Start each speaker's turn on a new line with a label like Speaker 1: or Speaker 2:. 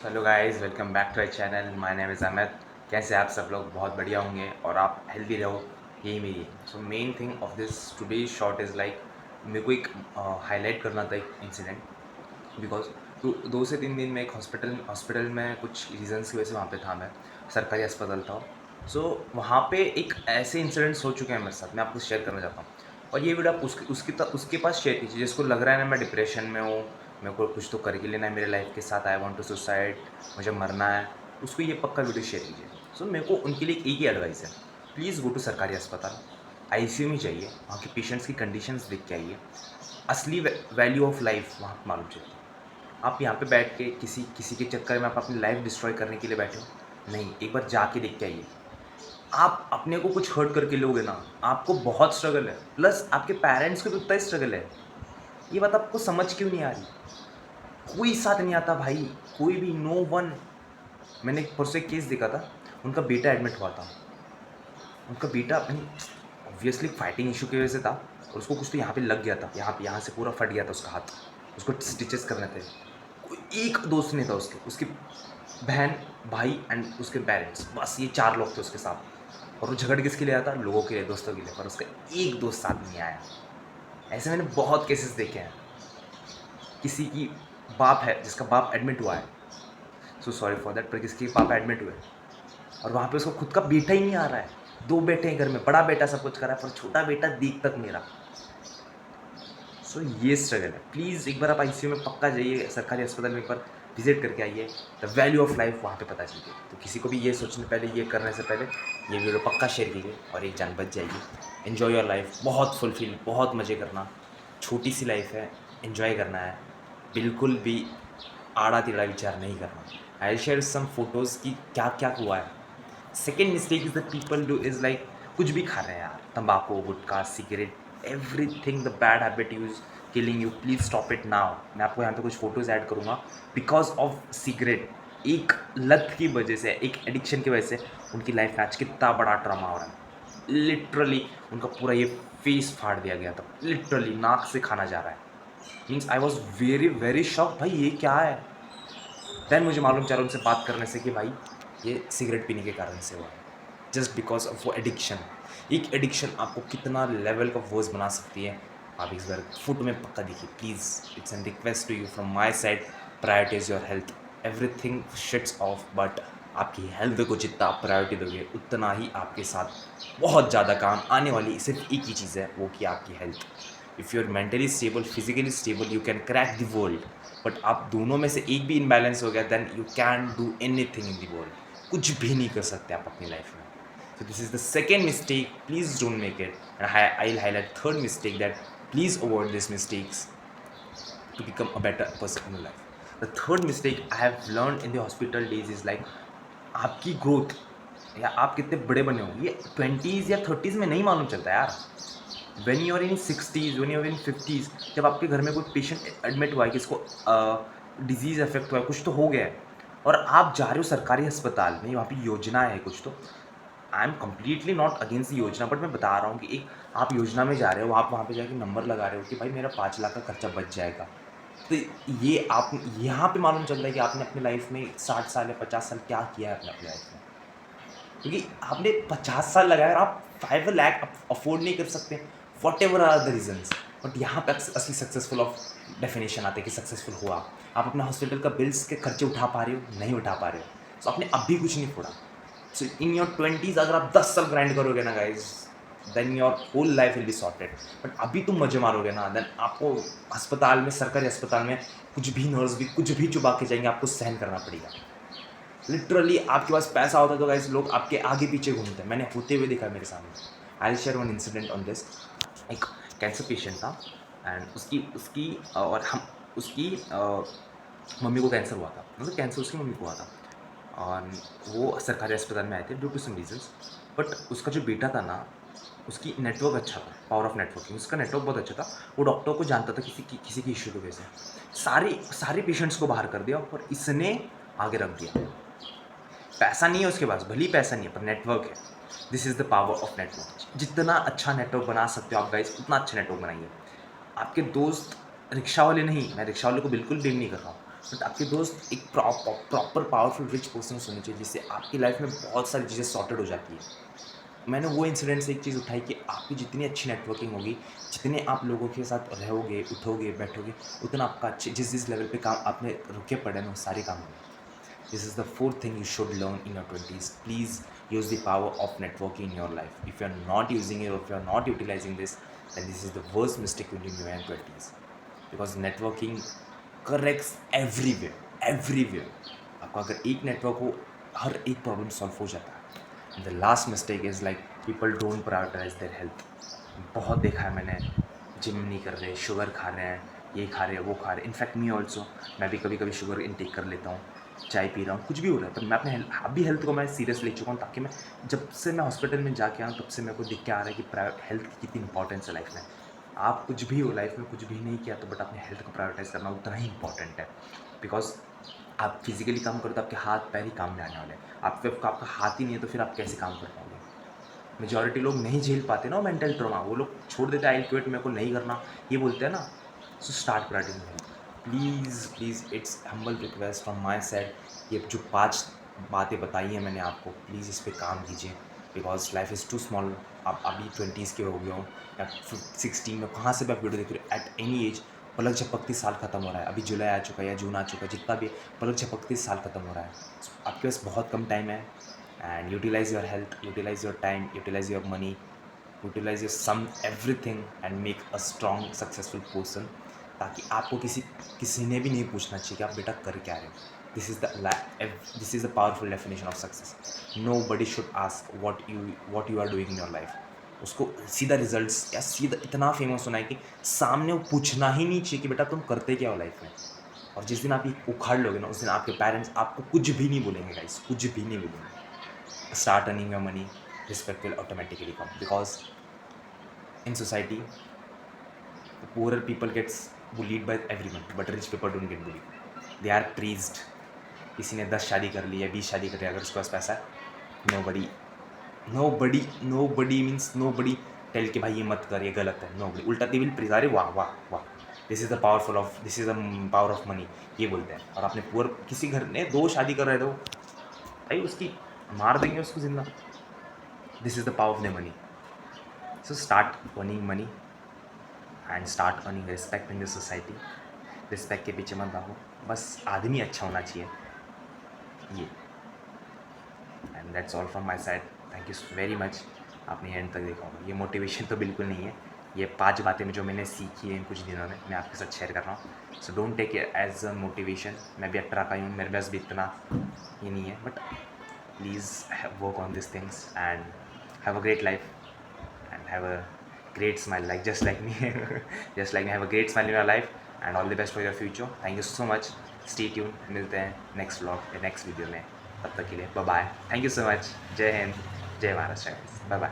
Speaker 1: Hello guys, welcome back to our channel. My name is Amit. कैसे आप सब लोग? बहुत बढ़िया होंगे और आप हेल्दी रहो, यही मेरी। So main thing of this today shot is like, मेरे को एक हाईलाइट करना था एक इंसिडेंट। बिकॉज 2 से 3 दिन में एक हॉस्पिटल में कुछ रीजंस की वजह से वहाँ पे था। मैं सरकारी अस्पताल था। सो वहाँ पे एक ऐसे इंसिडेंट्स हो चुके हैं मेरे साथ, मैं आपको शेयर करना चाहता हूँ। और ये वीडियो आप उसके पास शेयर कीजिए जिसको लग रहा है ना मैं डिप्रेशन में हूँ, मेरे को कुछ तो कर ही लेना है मेरे लाइफ के साथ, आई वांट टू सुसाइड, मुझे मरना है। उसको ये पक्का वीडियो शेयर कीजिए। सो मेरे को उनके लिए एक ही एडवाइस है, प्लीज़ गो टू सरकारी अस्पताल। आईसीयू में जाइए, वहाँ के पेशेंट्स की कंडीशंस देख के आइए। असली वैल्यू ऑफ लाइफ वहाँ पे मालूम चलती है। आप यहाँ पे बैठ के किसी किसी के चक्कर में आप अपनी लाइफ डिस्ट्रॉय करने के लिए बैठे हो? नहीं, एक बार जाके देख के आइए। आप अपने को कुछ हर्ट करके लोगे ना, आपको बहुत स्ट्रगल है, प्लस आपके पेरेंट्स को भी उतना ही स्ट्रगल है। ये बात आपको समझ क्यों नहीं आ रही? कोई साथ नहीं आता भाई, कोई भी, नो वन। मैंने एक परसों एक केस देखा था, उनका बेटा एडमिट हुआ था। उनका बेटा अपनी ऑब्वियसली फाइटिंग इशू की वजह से था, और उसको कुछ तो यहाँ पे लग गया था, यहाँ से पूरा फट गया था उसका हाथ। उसको स्टिचेस करने थे। कोई एक दोस्त नहीं था उसके, उसकी बहन, भाई एंड उसके पेरेंट्स, बस ये 4 लोग थे उसके साथ। और वो झगड़ किसके लिए आया था? लोगों के लिए, दोस्तों के लिए। पर उसका एक दोस्त साथ नहीं आया। ऐसे मैंने बहुत केसेस देखे हैं। किसी की बाप है जिसका बाप एडमिट हुआ है, सो सॉरी फॉर दैट, पर किसके पापा एडमिट हुए और वहाँ पे उसको खुद का बेटा ही नहीं आ रहा है। 2 बेटे हैं घर में, बड़ा बेटा सब कुछ कर रहा है पर छोटा बेटा देख तक नहीं रहा। सो ये स्ट्रगल है। प्लीज़ एक बार आप आईसीयू में पक्का जाइए, सरकारी अस्पताल में एक बार विजिट करके आइए। द वैल्यू ऑफ लाइफ वहाँ पे पता चलती है। तो किसी को भी ये सोचने पहले, ये करने से पहले ये वीडियो पक्का शेयर कीजिए और एक जान बच जाएगी। एन्जॉय योर लाइफ, बहुत फुलफिल, बहुत मज़े करना। छोटी सी लाइफ है, एन्जॉय करना है। बिल्कुल भी आड़ा टेढ़ा विचार नहीं करना। आई शेयर सम फोटोज़ की क्या क्या हुआ है। Second mistake is that people do is like, कुछ भी खा रहे हैं यार, तंबाकू, gutkha, cigarette, everything the bad habit use killing you, please stop it now. मैं आपको यहाँ पे कुछ फोटोज़ ऐड करूँगा। बिकॉज ऑफ सिगरेट, एक लत की वजह से, एक एडिक्शन की वजह से उनकी लाइफ में आज कितना बड़ा ड्रामा हो रहा है। लिटरली उनका पूरा ये फेस फाड़ दिया गया था, लिटरली नाक से खाना जा रहा है। Means I was very very shock, भाई ये क्या है। देन मुझे मालूम चला उनसे बात करने से कि भाई ये सिगरेट पीने के कारण से हुआ है, जस्ट बिकॉज ऑफ वो एडिक्शन। एक एडिक्शन आपको कितना लेवल का वर्स बना सकती है, आप इस बार फोटो में पक्का देखिए please. It's an request to you from my side, prioritise your health. Everything shuts off, but आपकी हेल्थ को जितना आप प्रायोरिटी दोगे उतना ही आपके साथ बहुत ज़्यादा काम आने वाली सिर्फ एक ही चीज़ है, वो कि आपकी health. If you are mentally stable, physically stable, you can crack the world. But आप दोनों में से एक भी इम्बैलेंस हो गया, then you can do anything in the world. कुछ भी नहीं कर सकते आप अपनी लाइफ में। So this is the second mistake. Please don't make it. And I'll highlight third mistake, that please avoid these mistakes to become a better person in your life. The third mistake I have learned in the hospital days is like, आपकी growth या आप कितने बड़े बने हो ये 20s या 30s में नहीं मालूम चलता यार। When you are in 60s, when you are in 50s, जब आपके घर में कोई पेशेंट एडमिट हुआ है, किसको डिजीज़ अफेक्ट हुआ है, कुछ तो हो गया है, और आप जा रहे हो सरकारी अस्पताल में, वहाँ पे योजना है कुछ तो। I am completely not against the योजना, बट मैं बता रहा हूँ कि एक आप योजना में जा रहे हो, आप वहाँ पे जाके नंबर लगा रहे हो कि भाई मेरा 5 लाख का खर्चा बच जाएगा। तो ये आप यहाँ पे मालूम चल रहा है कि आपने अपनी लाइफ में 60 साल या 50 साल क्या किया है अपने अपनी लाइफ में। क्योंकि आपने 50 साल लगाया और आप 5 लाख अफोर्ड नहीं कर सकते, whatever are the reasons. But यहाँ पे असली सक्सेसफुल ऑफ डेफिनेशन आते हैं कि सक्सेसफुल हुआ। आप अपने हॉस्पिटल का बिल्स के खर्चे उठा पा रहे हो, नहीं उठा पा रहे हो, तो आपने अभी कुछ नहीं फोड़ा। सो इन योर 20s अगर आप 10 साल ग्राइंड करोगे ना guys, then your whole life will be sorted. But अभी तुम मजे मारोगे ना, देन आपको अस्पताल में, सरकारी अस्पताल में कुछ भी नर्स भी कुछ भी चुबा के जाएंगे, आपको सहन करना पड़ेगा। लिटरली आपके पास पैसा होता है तो गाइस लोग आपके आगे पीछे घूमते हैं, मैंने होते हुए देखा मेरे सामने। I share one incident on this. एक कैंसर पेशेंट था एंड उसकी उसकी और हम उसकी मम्मी को कैंसर हुआ था, मतलब कैंसर उसकी मम्मी को हुआ था। और वो सरकारी अस्पताल में आए थे due to some reasons. But उसका जो बेटा था ना, उसकी नेटवर्क अच्छा था, पावर ऑफ नेटवर्किंग, उसका नेटवर्क बहुत अच्छा था। वो डॉक्टर को जानता था किसी की इश्यू की वजह से। सारे पेशेंट्स को बाहर कर दिया और इसने आगे रख दिया। पैसा नहीं है उसके पास, भले ही पैसा नहीं है, पर नेटवर्क है। This is the power of network. जितना अच्छा नेटवर्क बना सकते हो आप गाइस, उतना अच्छा नेटवर्क बनाइए। आपके दोस्त रिक्शा वाले नहीं, मैं रिक्शा वाले को बिल्कुल ब्लेम नहीं कर रहा हूँ, बट आपके दोस्त एक प्रॉपर पावरफुल रिच पर्सन होने चाहिए, जिससे आपकी लाइफ में बहुत सारी चीज़ें सॉर्टेड हो जाती है। मैंने वो इंसिडेंट से एक चीज़ उठाई कि आपकी जितनी अच्छी नेटवर्किंग होगी, जितने आप लोगों के साथ रहोगे, उठोगे, बैठोगे, उतना आपका अच्छे जिस लेवल पे काम आपने रुके पड़े हैं ना, वो सारे काम होंगे। This is the fourth thing you should learn in your 20s. Please use the power of networking in your life. If you're not using it, or if you're not utilizing this, then this is the worst mistake you do in your 20s. Because networking corrects everywhere, everywhere. आपका अगर एक network हो, हर एक problem solve हो जाता है. And the last mistake is like people don't prioritize their health. बहुत देखा है मैंने, जिम नहीं कर रहे, शुगर खा रहे हैं, ये खा रहे हैं, वो खा रहे हैं. इनफैक्ट मी ऑल्सो, मैं भी कभी कभी शुगर इनटेक कर लेता हूँ, चाय पी रहा हूँ, कुछ भी हो रहा है, पर मैं अपने अभी हेल्थ को मैं सीरियस ले चुका हूँ, ताकि मैं जब से मैं हॉस्पिटल में जाके आया तब से मेरे को दिख के आ रहा है कि हेल्थ की कितनी इंपॉर्टेंस है लाइफ में. आप कुछ भी हो लाइफ में, कुछ भी नहीं किया तो बट अपने हेल्थ को प्रायोरिटाइज करना उतना ही इंपॉर्टेंट है. बिकॉज आप फिजिकली काम करो तो आपके हाथ पैर ही काम में आने वाले हैं. आपका हाथ ही नहीं है तो फिर आप कैसे काम कर पाओगे. मेजॉरिटी लोग नहीं झेल पाते ना मेंटल ट्रॉमा, वो लोग छोड़ देते हैं, आई क्विट, मेरे को नहीं करना, ये बोलते हैं ना. So start prioritising health. Please please, it's humble request from my side. ये जो 5 बातें बताई हैं मैंने आपको, प्लीज़ इस पर काम कीजिए. Because life is too small. आप अभी 20s के हो गए हो या 16 में, कहाँ से भी आप वीडियो देख रहे हो, एट एनी एज पलक झपकती साल खत्म हो रहा है. अभी जुलाई आ चुका है या जून आ चुका है, जितना भी पलक झपकती साल खत्म हो रहा है. आपके पास बहुत कम टाइम है. And utilize your health, utilize your time, utilize your money, utilize your some everything and make a strong successful person. ताकि आपको किसी ने भी नहीं पूछना चाहिए कि आप बेटा कर क्या रहे हो. This is the powerful definition of success. Nobody should ask what you are doing in your life. उसको सीधा रिजल्ट्स या सीधा इतना फेमस होना है कि सामने वो पूछना ही नहीं चाहिए कि बेटा तुम करते क्या हो लाइफ में. और जिस दिन आप ये उखाड़ लोगे ना, उस दिन आपके पेरेंट्स आपको कुछ भी नहीं बोलेंगे गाइस, कुछ भी नहीं बोलेंगे. Start earning your money, respect will automatically come. Because in society, the poorer people gets bullied by everyone, but rich people don't get bullied. They are praised. किसी ने 10 शादी कर ली है, 20 शादी कर ली है, अगर उसके पास पैसा है, nobody means nobody tell कि भाई ये मत कर, ये गलत है. nobody, उल्टा they will praise. अरे वाह वाह वाह, this is the power of money, ये बोलते हैं. और आपने पुअर किसी घर ने 2 शादी कर रहे थे, भाई उसकी मार देंगे उसको जिंदा. This is the power of the money. So start earning money and start earning respect in the society. Respect के पीछे मत भागो, बस आदमी अच्छा होना चाहिए ये. And that's all from my side. Thank you very much. आपने एंड तक देखा होगा. ये मोटिवेशन तो बिल्कुल नहीं है. ये 5 बातें जो मैंने सीखी हैं इन कुछ दिनों में, मैं आपके साथ शेयर कर रहा हूँ. So don't take it as a motivation. मैं भी अट्रा का हूँ, मेरे पास भी इतना ये नहीं है, but please work on this things and have a great life and have a great smile, like just like me. Just like me, have a great smile in your life and all the best for your future. Thank you so much. Stay tuned. मिलते हैं next vlog या next video में. तब तक के लिए bye bye. Thank you so much. जय हिंद, जय महाराष्ट्र. Bye bye.